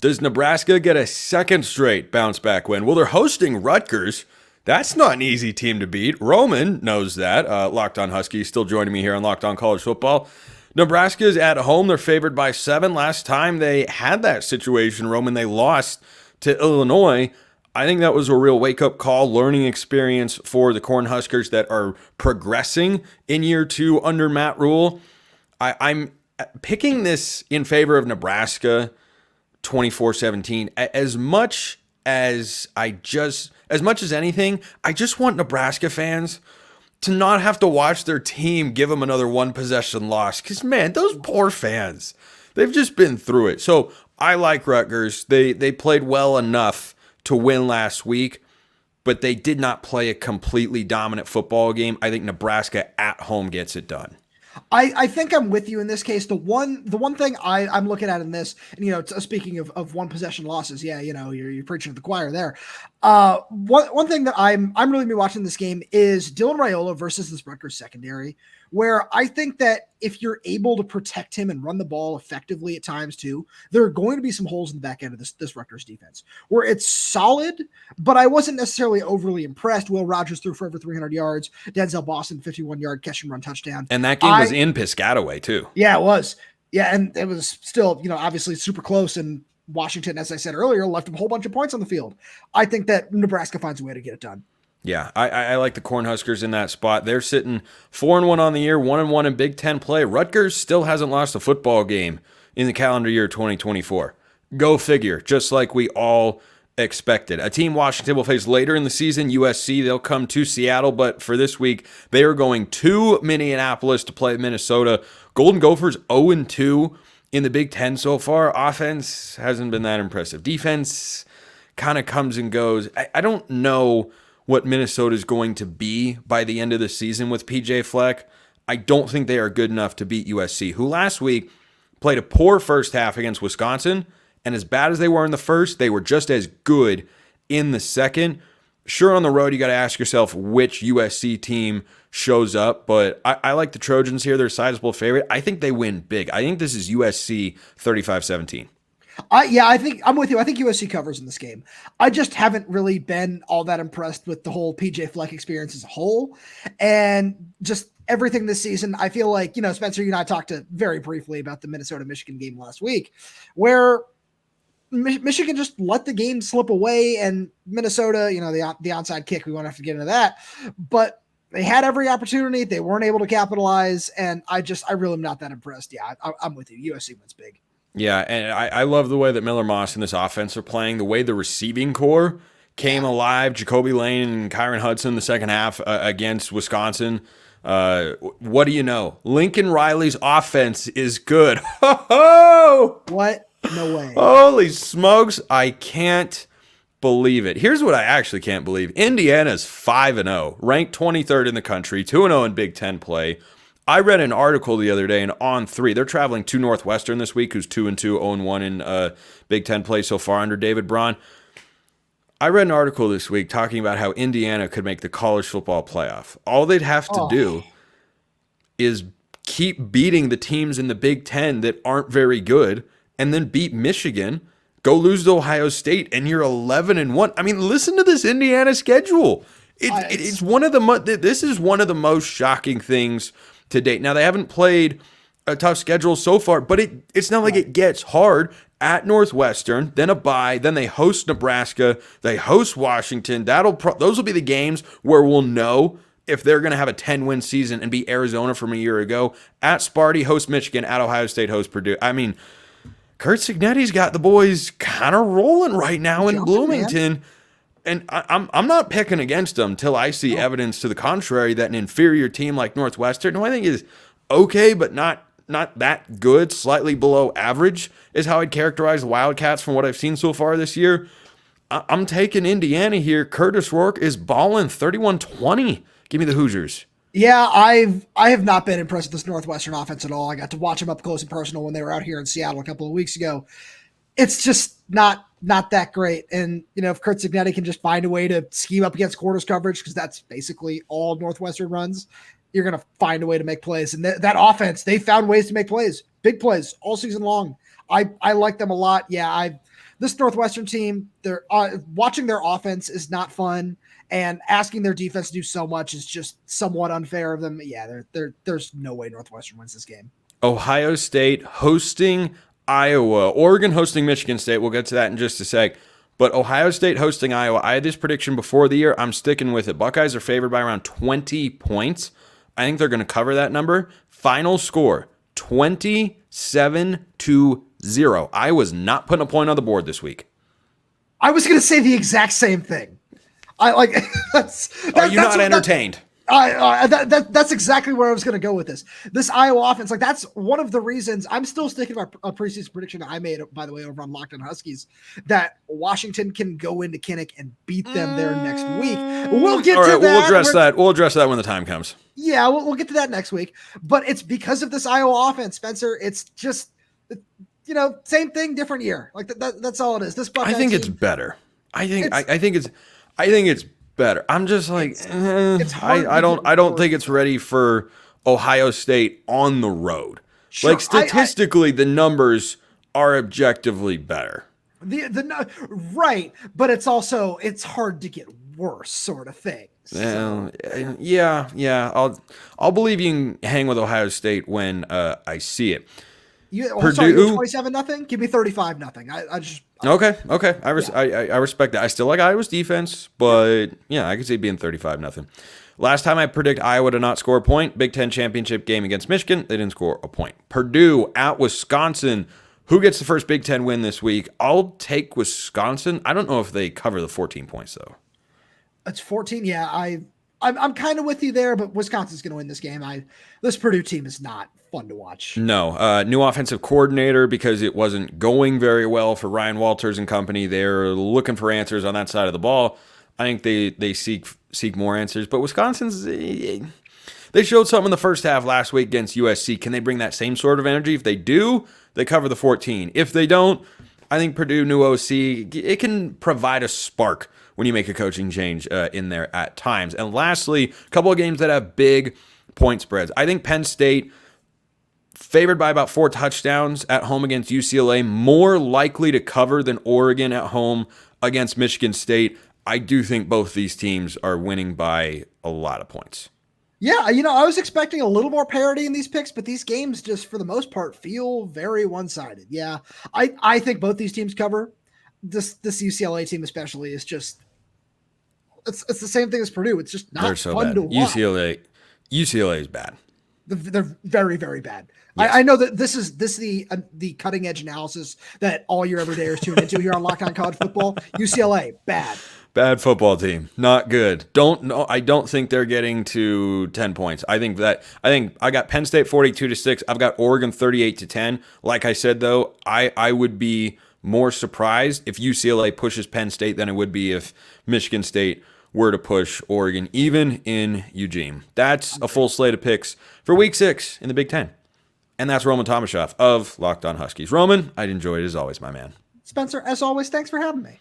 Does Nebraska get a second straight bounce back win? Well, they're hosting Rutgers. That's not an easy team to beat. Roman knows that. Locked On Huskies still joining me here on Locked On College Football. Nebraska is at home. They're favored by 7. Last time they had that situation, Roman, they lost to Illinois. I think that was a real wake-up call, learning experience for the Cornhuskers that are progressing in year 2 under Matt Rule. I'm picking this in favor of Nebraska 24-17. As much as anything, I just want Nebraska fans to not have to watch their team give them another one possession loss. Because, man, those poor fans, they've just been through it. So I like Rutgers. They played well enough to win last week, but they did not play a completely dominant football game. I think Nebraska at home gets it done. I think I'm with you in this case. The one thing I'm looking at in this, and speaking of one possession losses, you're preaching to the choir there. One thing that I'm really be watching this game is Dylan Raiola versus this Rutgers secondary, where I think that if you're able to protect him and run the ball effectively at times too, there are going to be some holes in the back end of this Rutgers defense where it's solid, but I wasn't necessarily overly impressed. Will Rogers threw for over 300 yards. Denzel Boston, 51-yard catch and run touchdown. And that game was in Piscataway too. Yeah, it was. Yeah, and it was still, obviously super close, and Washington, as I said earlier, left a whole bunch of points on the field. I think that Nebraska finds a way to get it done. Yeah, I like the Cornhuskers in that spot. They're sitting 4-1 on the year, 1-1 in Big Ten play. Rutgers still hasn't lost a football game in the calendar year 2024. Go figure, just like we all expected. A team Washington will face later in the season, USC. They'll come to Seattle, but for this week, they are going to Minneapolis to play Minnesota. Golden Gophers 0-2 in the Big Ten so far. Offense hasn't been that impressive. Defense kind of comes and goes. I don't know what Minnesota is going to be by the end of the season with PJ Fleck. I don't think they are good enough to beat USC, who last week played a poor first half against Wisconsin, and as bad as they were in the first, they were just as good in the second. Sure, on the road, you got to ask yourself which USC team shows up, but I like the Trojans here. They're a sizable favorite. I think they win big. I think this is USC 35-17. I think I'm with you. I think USC covers in this game. I just haven't really been all that impressed with the whole PJ Fleck experience as a whole, and just everything this season. I feel like, Spencer, you and I talked very briefly about the Minnesota-Michigan game last week, where Michigan just let the game slip away, and Minnesota, the onside kick, we won't have to get into that, but they had every opportunity. They weren't able to capitalize, and I really am not that impressed. Yeah, I'm with you. USC wins big. Yeah, and I love the way that Miller Moss and this offense are playing, the way the receiving core came alive. Jacoby Lane and Kyron Hudson the second half against Wisconsin. What do you know? Lincoln Riley's offense is good. Ho-ho! What? No way. Holy smokes. I can't believe it. Here's what I actually can't believe. Indiana's 5-0, ranked 23rd in the country, 2-0 in Big Ten play. I read an article the other day, and On 3, they're traveling to Northwestern this week, who's 2-2, 0-1 in Big Ten play so far under David Braun. I read an article this week talking about how Indiana could make the college football playoff. All they'd have to do is keep beating the teams in the Big Ten that aren't very good, and then beat Michigan, go lose to Ohio State, and you're 11-1. I mean, listen to this Indiana schedule. It's one of this is one of the most shocking things to date. Now, they haven't played a tough schedule so far, but it's not like it gets hard. At Northwestern, then a bye, then they host Nebraska, they host Washington. Those will be the games where we'll know if they're going to have a 10-win season and beat Arizona from a year ago. At Sparty, host Michigan. At Ohio State, host Purdue. I mean, Kurt Cignetti's got the boys kind of rolling right now in Bloomington. Man. And I'm not picking against them till I see evidence to the contrary that an inferior team like Northwestern, who I think is okay, but not that good, slightly below average, is how I'd characterize the Wildcats from what I've seen so far this year. I'm taking Indiana here. Curtis Rourke is balling 31-20. Give me the Hoosiers. Yeah, I have not been impressed with this Northwestern offense at all. I got to watch them up close and personal when they were out here in Seattle a couple of weeks ago. It's just not that great. And, if Kurt Cignetti can just find a way to scheme up against quarters coverage, because that's basically all Northwestern runs, you're going to find a way to make plays. And that offense, they found ways to make plays, big plays all season long. I like them a lot. Yeah, this Northwestern team, they're watching their offense is not fun, and asking their defense to do so much is just somewhat unfair of them. Yeah, there's no way Northwestern wins this game. Ohio State hosting Iowa. Oregon hosting Michigan State. We'll get to that in just a sec. But Ohio State hosting Iowa. I had this prediction before the year. I'm sticking with it. Buckeyes are favored by around 20 points. I think they're going to cover that number. Final score, 27-0. I was not putting a point on the board this week. I was going to say the exact same thing. I like Are you not entertained? That's exactly where I was going to go with this. This Iowa offense, like that's one of the reasons I'm still sticking to a preseason prediction that I made, by the way, over on Locked On Huskies, that Washington can go into Kinnick and beat them there next week. We'll get to that. We'll address that. We'll address that when the time comes. Yeah, we'll get to that next week. But it's because of this Iowa offense, Spencer. It's just, same thing, different year. Like that's all it is. This Buckeye it's better. I think it's better. I'm just like, I don't think it's ready for Ohio State on the road. Sure, like statistically, the numbers are objectively better. Right, but it's hard to get worse, sort of thing. So. Yeah. I'll believe you can hang with Ohio State when I see it. Purdue 27-0. Give me 35-0. Okay. I respect that. I still like Iowa's defense, but yeah, I could see it being 35-0. Last time I predict Iowa to not score a point, Big Ten championship game against Michigan, they didn't score a point. Purdue at Wisconsin. Who gets the first Big Ten win this week? I'll take Wisconsin. I don't know if they cover the 14 points though. It's 14. Yeah, I'm kind of with you there, but Wisconsin's going to win this game. This Purdue team is not fun to watch. No, new offensive coordinator because it wasn't going very well for Ryan Walters and company. They're looking for answers on that side of the ball. I think they seek more answers, but Wisconsin's they showed something in the first half last week against USC. Can they bring that same sort of energy? If they do, they cover the 14. If they don't, I think Purdue, new OC, it can provide a spark when you make a coaching change in there at times. And lastly, a couple of games that have big point spreads. I think Penn State, favored by about 4 touchdowns at home against UCLA, more likely to cover than Oregon at home against Michigan State. I do think both these teams are winning by a lot of points. Yeah, I was expecting a little more parity in these picks, but these games just, for the most part, feel very one-sided. Yeah, I think both these teams cover. This UCLA team especially is just, it's the same thing as Purdue. It's just not fun to watch. UCLA is bad. They're very, very bad. Yes. I know that this is the cutting edge analysis that all your everydayers tune into here on Locked On College Football. UCLA, bad. Bad football team, not good. I don't think they're getting to 10 points. I think I got Penn State 42-6. I've got Oregon 38-10. Like I said though, I would be more surprised if UCLA pushes Penn State than it would be if Michigan State were to push Oregon, even in Eugene. That's a full slate of picks for Week 6 in the Big Ten. And that's Roman Tomashoff of Locked On Huskies. Roman, I'd enjoy it as always, my man. Spencer, as always, thanks for having me.